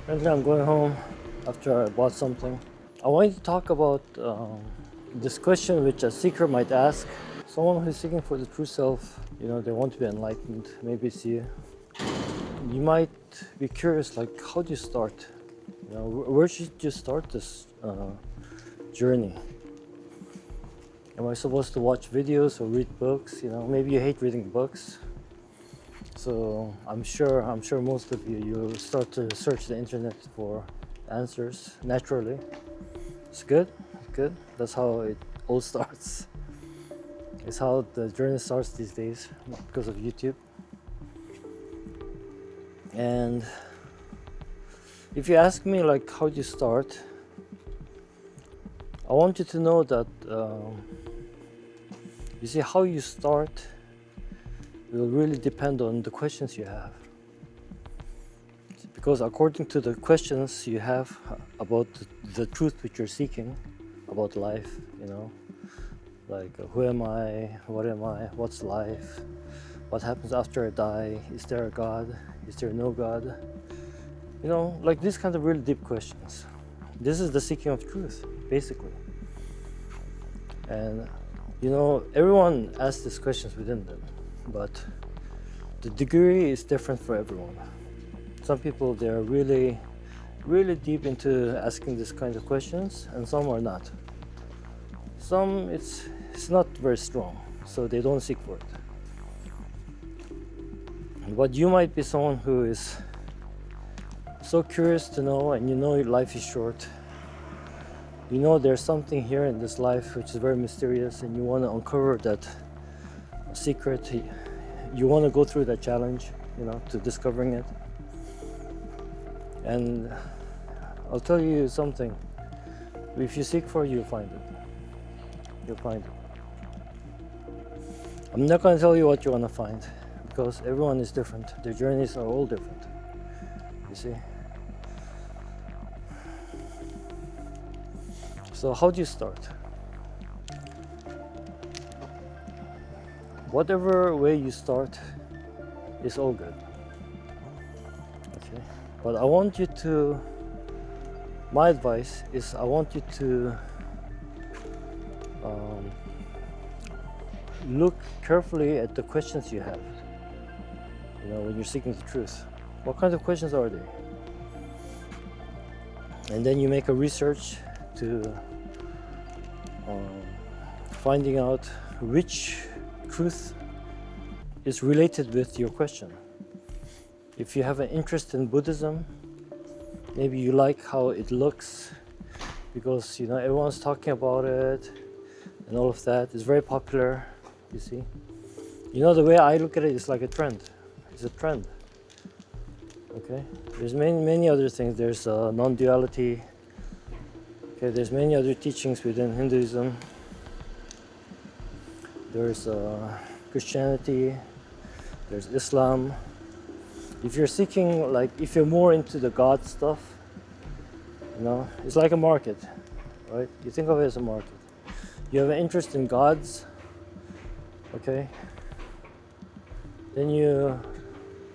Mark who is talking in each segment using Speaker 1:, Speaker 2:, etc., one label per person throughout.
Speaker 1: Currently, I'm going home after I bought something. I wanted to talk about this question which a seeker might ask. Someone who's seeking for the true self, they want to be enlightened. Maybe it's you. You might be curious, like, how do you start? Where should you start this journey? Am I supposed to watch videos or read books? Maybe you hate reading books. So I'm sure most of you start to search the internet for answers naturally. It's good. That's how it all starts. It's how the journey starts these days because of YouTube. And if you ask me, like, how do you start? I want you to know that you see, how you start will really depend on the questions you have. Because according to the questions you have about the truth which you're seeking about life, like who am I, what's life, what happens after I die, is there a God, is there no God, like these kind of really deep questions. This is the seeking of truth, basically. And everyone asks these questions within them, but the degree is different for everyone. Some people, they're really, really deep into asking these kinds of questions, and some are not. Some, it's not very strong, so they don't seek for it. But you might be someone who is so curious to know, and life is short. There's something here in this life which is very mysterious, and you want to uncover that secret. You want to go through that challenge, to discovering it. And I'll tell you something. If you seek for it, you'll find it. You'll find it. I'm not going to tell you what you want to find, because everyone is different. Their journeys are all different. You see? So how do you start? Whatever way you start is all good. Okay? But my advice is, I want you to look carefully at the questions you have, when you're seeking the truth. What kind of questions are they? And then you make a research to finding out which truth is related with your question. If you have an interest in Buddhism, maybe you like how it looks, because everyone's talking about it and all of that. It's very popular, you see. The way I look at it is like a trend. It's a trend. Okay? There's many other things. There's non-duality. Okay, there's many other teachings within Hinduism. There's Christianity. There's Islam. If you're seeking, if you're more into the God stuff, it's like a market, right? You think of it as a market. You have an interest in gods, okay? Then you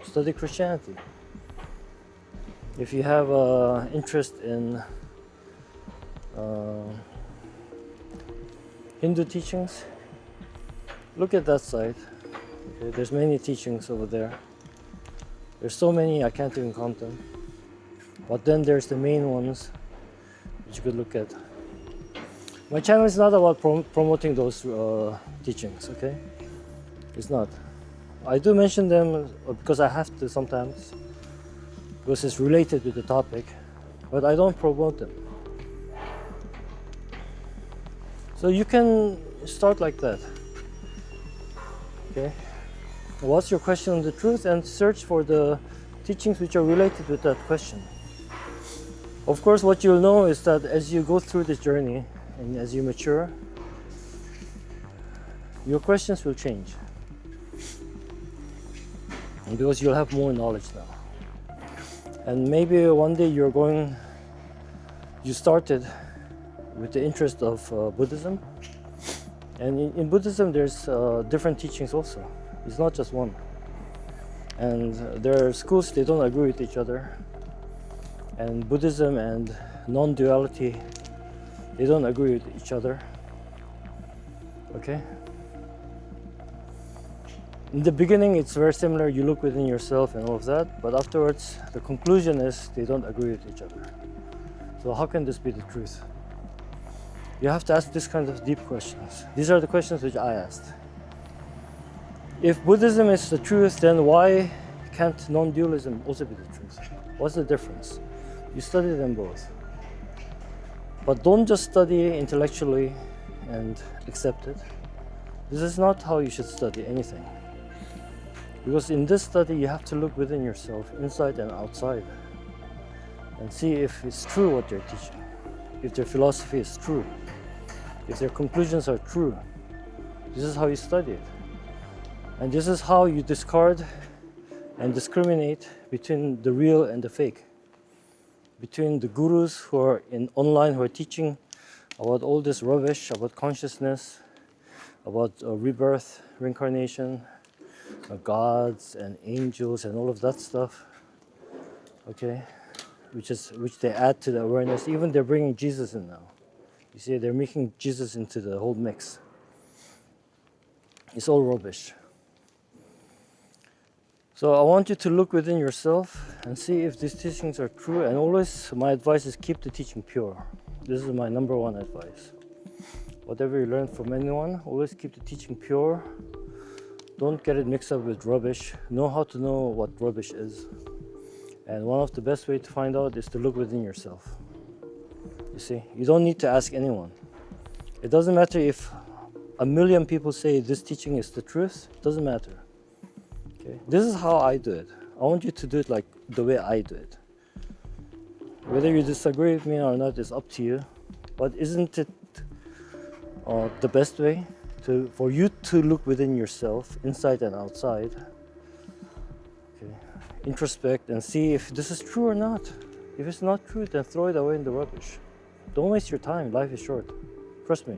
Speaker 1: study Christianity. If you have an interest in Hindu teachings, look at that side. Okay, there's many teachings over there. There's so many, I can't even count them. But then there's the main ones which you could look at. My channel is not about promoting those teachings, okay? It's not. I do mention them because I have to sometimes, because it's related with the topic, but I don't promote them. So you can start like that, okay? What's your question on the truth, and search for the teachings which are related with that question. Of course, what you'll know is that as you go through this journey and as you mature, your questions will change, because you'll have more knowledge now. And maybe one day you started with the interest of Buddhism, and in Buddhism there's different teachings also. It's not just one. And there are schools, they don't agree with each other. And Buddhism and non-duality, they don't agree with each other. Okay? In the beginning, it's very similar. You look within yourself and all of that, but afterwards, the conclusion is they don't agree with each other. So how can this be the truth? You have to ask this kind of deep questions. These are the questions which I asked. If Buddhism is the truth, then why can't non-dualism also be the truth? What's the difference? You study them both. But don't just study intellectually and accept it. This is not how you should study anything. Because in this study, you have to look within yourself, inside and outside, and see if it's true what they're teaching, if their philosophy is true, if their conclusions are true. This is how you study it. And this is how you discard and discriminate between the real and the fake, between the gurus who are online who are teaching about all this rubbish, about consciousness, about rebirth, reincarnation, gods and angels and all of that stuff, okay, which they add to the awareness. Even they're bringing Jesus in now. You see, they're making Jesus into the whole mix. It's all rubbish. So I want you to look within yourself and see if these teachings are true. And always, my advice is keep the teaching pure. This is my number one advice. Whatever you learn from anyone, always keep the teaching pure. Don't get it mixed up with rubbish. Know how to know what rubbish is. And one of the best ways to find out is to look within yourself. You see, you don't need to ask anyone. It doesn't matter if 1,000,000 people say this teaching is the truth. It doesn't matter. Okay? This is how I do it. I want you to do it like the way I do it. Whether you disagree with me or not is up to you. But isn't it the best way for you to look within yourself, inside and outside, okay, introspect and see if this is true or not. If it's not true, then throw it away in the rubbish. Don't waste your time. Life is short. Trust me.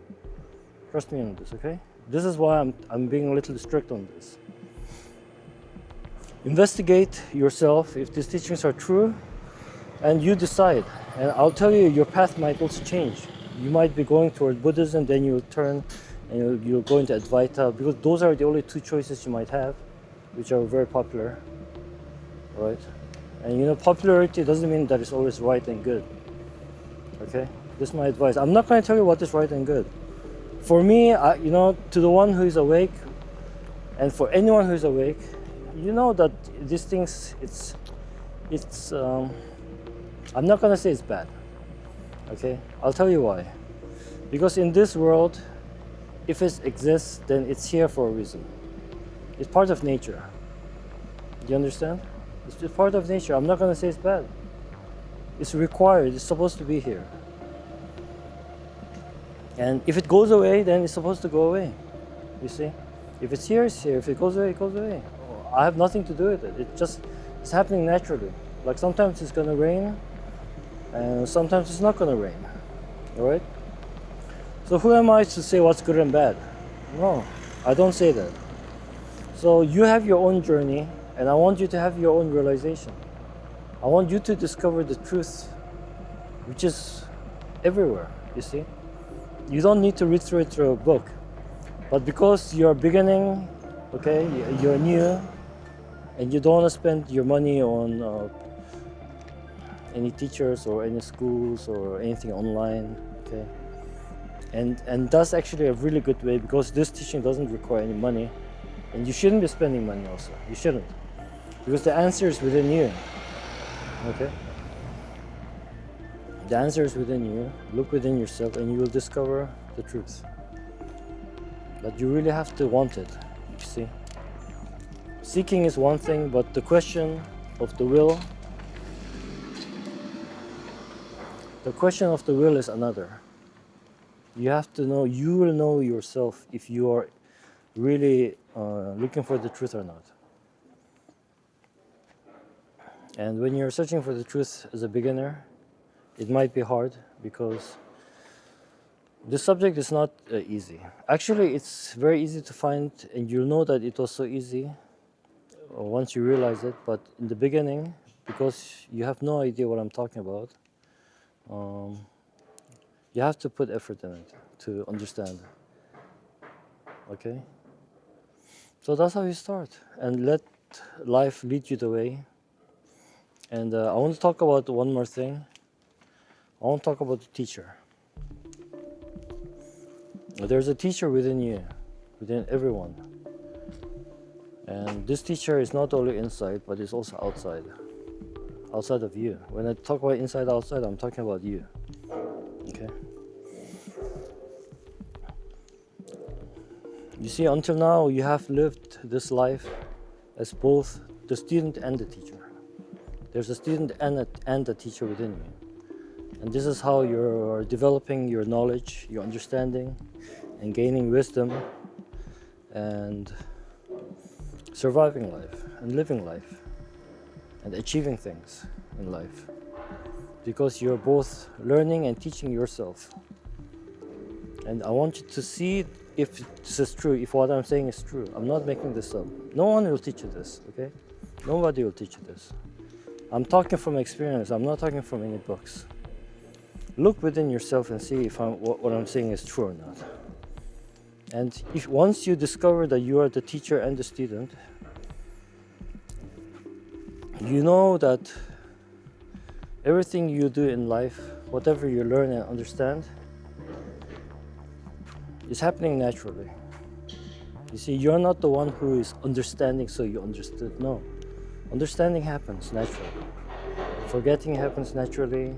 Speaker 1: Trust me on this, okay? This is why I'm being a little strict on this. Investigate yourself if these teachings are true, and you decide. And I'll tell you, your path might also change. You might be going toward Buddhism, then you'll turn and you'll go into Advaita, because those are the only two choices you might have, which are very popular, right? And you know, popularity doesn't mean that it's always right and good, okay? This is my advice. I'm not going to tell you what is right and good. For me, you know, to the one who is awake, and for anyone who is awake, you know that these things, I'm not going to say it's bad, okay? I'll tell you why. Because in this world, if it exists, then it's here for a reason. It's part of nature. Do you understand? It's just part of nature. I'm not going to say it's bad. It's required. It's supposed to be here. And if it goes away, then it's supposed to go away. You see? If it's here, it's here. If it goes away, it goes away. I have nothing to do with it. It's happening naturally. Like sometimes it's going to rain, and sometimes it's not going to rain. All right? So who am I to say what's good and bad? No, I don't say that. So you have your own journey, and I want you to have your own realization. I want you to discover the truth, which is everywhere, you see? You don't need to read through it through a book. But because you're beginning, okay, you're new, and you don't want to spend your money on any teachers or any schools or anything online, okay? And that's actually a really good way, because this teaching doesn't require any money, and you shouldn't be spending money also. You shouldn't, because the answer is within you. Okay? The answer is within you. Look within yourself, and you will discover the truth. But you really have to want it. You see, seeking is one thing, but the question of the will, is another. You have to know, you will know yourself if you are really looking for the truth or not. And when you're searching for the truth as a beginner, it might be hard, because this subject is not easy. Actually, it's very easy to find, and you'll know that it was so easy once you realize it. But in the beginning, because you have no idea what I'm talking about, you have to put effort in it to understand. Okay? So that's how you start, and let life lead you the way. And I want to talk about one more thing. I want to talk about the teacher. There's a teacher within you, within everyone. And this teacher is not only inside, but it's also outside of you. When I talk about inside, outside, I'm talking about you. Okay? You see, until now, you have lived this life as both the student and the teacher. There's a student and a teacher within you. And this is how you're developing your knowledge, your understanding, and gaining wisdom, and surviving life, and living life, and achieving things in life. Because you're both learning and teaching yourself. And I want you to see if this is true, if what I'm saying is true. I'm not making this up. No one will teach you this, okay? Nobody will teach you this. I'm talking from experience. I'm not talking from any books. Look within yourself and see if what I'm saying is true or not. And if once you discover that you are the teacher and the student, you know that everything you do in life, whatever you learn and understand, is happening naturally. You see, you're not the one who is understanding so you understood. No. Understanding happens naturally. Forgetting happens naturally.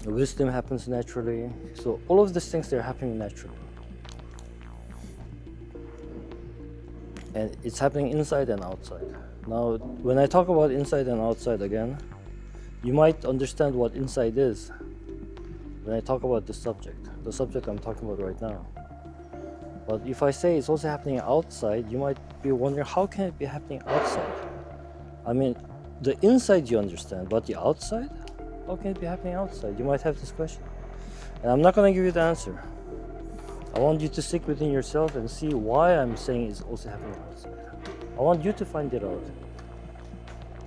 Speaker 1: Wisdom happens naturally. So all of these things, they're happening naturally. And it's happening inside and outside. Now, when I talk about inside and outside again, you might understand what inside is when I talk about this subject, the subject I'm talking about right now. But if I say it's also happening outside, you might be wondering, how can it be happening outside? I mean, the inside you understand, but the outside? How can it be happening outside? You might have this question. And I'm not going to give you the answer. I want you to stick within yourself and see why I'm saying it's also happening outside. I want you to find it out.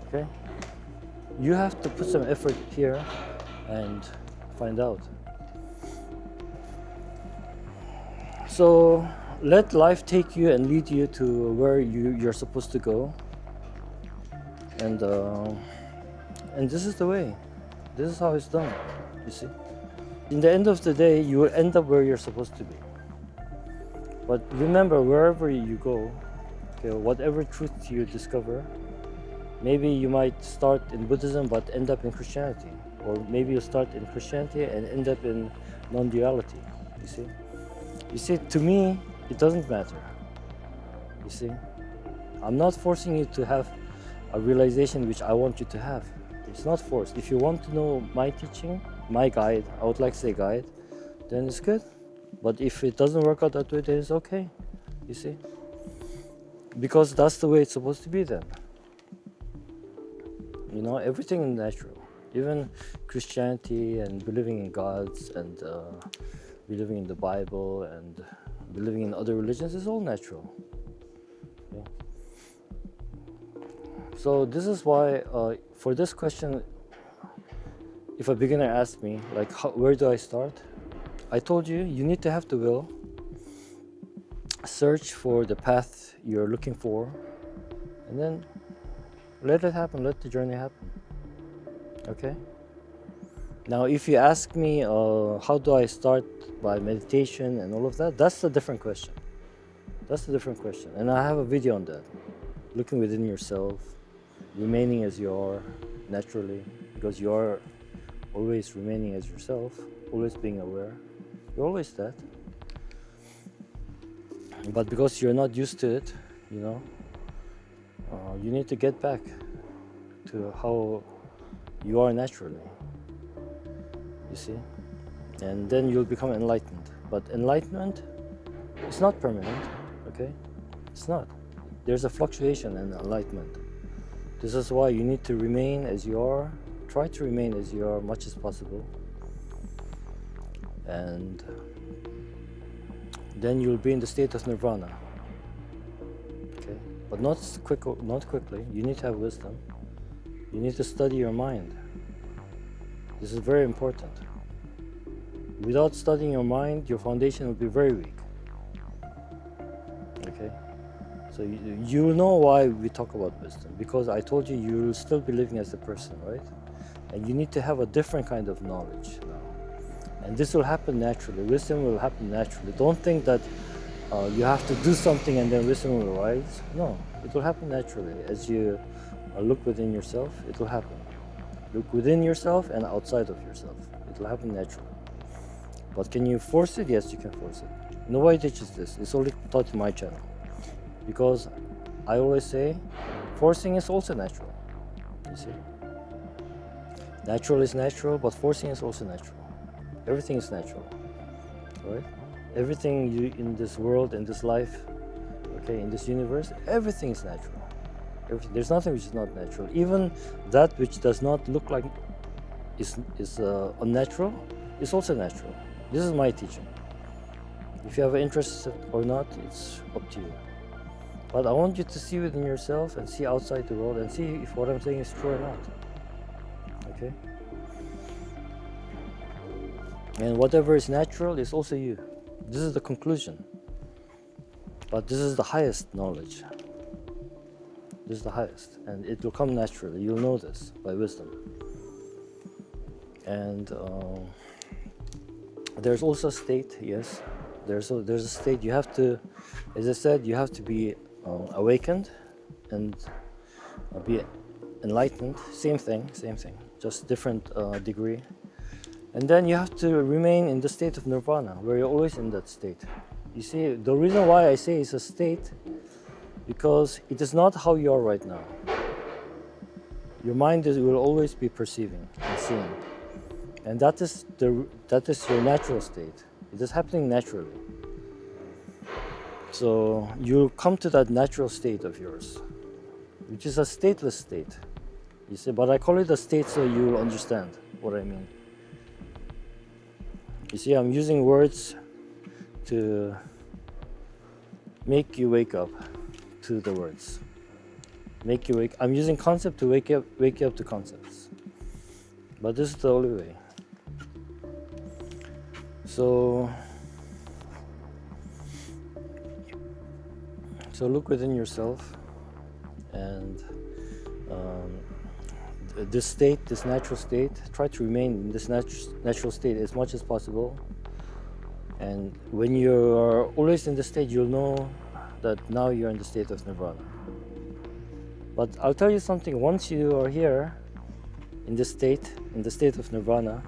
Speaker 1: Okay? You have to put some effort here and find out. So let life take you and lead you to where you're supposed to go. And this is the way. This is how it's done, you see. In the end of the day, you will end up where you're supposed to be. But remember, wherever you go, okay, whatever truth you discover, maybe you might start in Buddhism but end up in Christianity. Or maybe you start in Christianity and end up in non-duality, you see. You see, to me, it doesn't matter, you see. I'm not forcing you to have a realization which I want you to have. It's not forced. If you want to know my teaching, my guide, I would like to say guide, then it's good. But if it doesn't work out that way, then it's okay, you see. Because that's the way it's supposed to be then. You know, everything is natural. Even Christianity and believing in gods and believing in the Bible and believing in other religions is all natural. Okay? So this is why, for this question, if a beginner asks me, like, where do I start? I told you, you need to have the will, search for the path you're looking for, and then let it happen, let the journey happen. Okay? Now, if you ask me, how do I start by meditation and all of that, that's a different question. That's a different question. And I have a video on that. Looking within yourself, remaining as you are naturally, because you are always remaining as yourself, always being aware. You're always that. But because you're not used to it, you know, you need to get back to how you are naturally, you see? And then you'll become enlightened. But enlightenment is not permanent, okay? It's not. There's a fluctuation in enlightenment. This is why you need to remain as you are. Try to remain as you are much as possible. And then you'll be in the state of nirvana. Okay? but not quickly. You need to have wisdom. You need to study your mind. This is very important. Without studying your mind, your foundation will be very weak. Okay? So you know why we talk about wisdom, because I told you you will still be living as a person, right? And you need to have a different kind of knowledge now. And this will happen naturally. Wisdom will happen naturally. Don't think that you have to do something and then wisdom will arise. No, it will happen naturally. As you look within yourself, it will happen. Look within yourself and outside of yourself. It will happen naturally. But can you force it? Yes, you can force it. Nobody teaches this. It's only taught in my channel. Because I always say, forcing is also natural. You see? Natural is natural, but forcing is also natural. Everything is natural, right? Everything you in this world, in this life, okay, in this universe, everything is natural. There's nothing which is not natural. Even that which does not look like is unnatural is also natural. This is my teaching. If you have an interest or not, it's up to you. But I want you to see within yourself and see outside the world and see if what I'm saying is true or not. Okay? And whatever is natural is also you. This is the conclusion. But this is the highest knowledge. This is the highest. And it will come naturally. You'll know this by wisdom. And there's also a state, yes. There's a state. You have to, as I said, you have to be awakened and be enlightened. Same thing, just different degree. And then you have to remain in the state of nirvana, where you're always in that state. You see, the reason why I say it's a state, because it is not how you are right now. Your mind will always be perceiving and seeing. And that is your natural state. It is happening naturally. So you'll come to that natural state of yours, which is a stateless state. You see, but I call it a state so you will understand what I mean. You see, I'm using words to make you wake up to the words. I'm using concept to wake you up to concepts. But this is the only way. So look within yourself, and this state, this natural state, try to remain in this natural state as much as possible. And when you are always in the state, you'll know that now you're in the state of nirvana. But I'll tell you something, once you are here in the state of nirvana,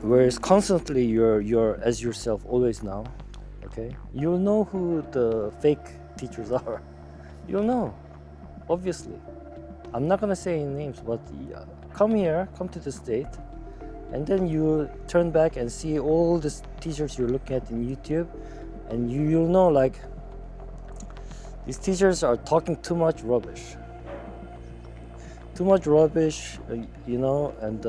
Speaker 1: whereas constantly you're as yourself always now, okay, you'll know who the fake teachers are. You'll know, obviously. I'm not gonna say any names, but come to the state, and then you turn back and see all the teachers you're looking at in YouTube, and you'll know, like, these teachers are talking too much rubbish. You know, and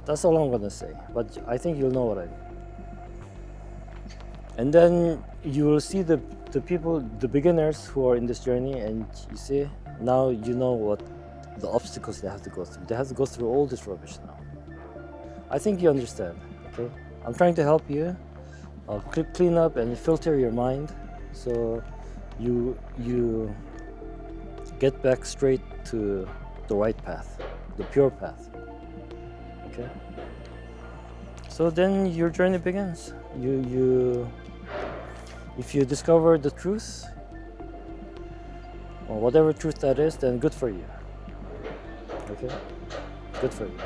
Speaker 1: that's all I'm gonna say. But I think you'll know what I mean. And then you will see the people, the beginners who are in this journey, and you see, now you know what the obstacles they have to go through. They have to go through all this rubbish now. I think you understand, okay? I'm trying to help you clean up and filter your mind, so you get back straight to the right path, the pure path, okay? So then your journey begins. If you discover the truth, or whatever truth that is, then good for you. Okay? Good for you.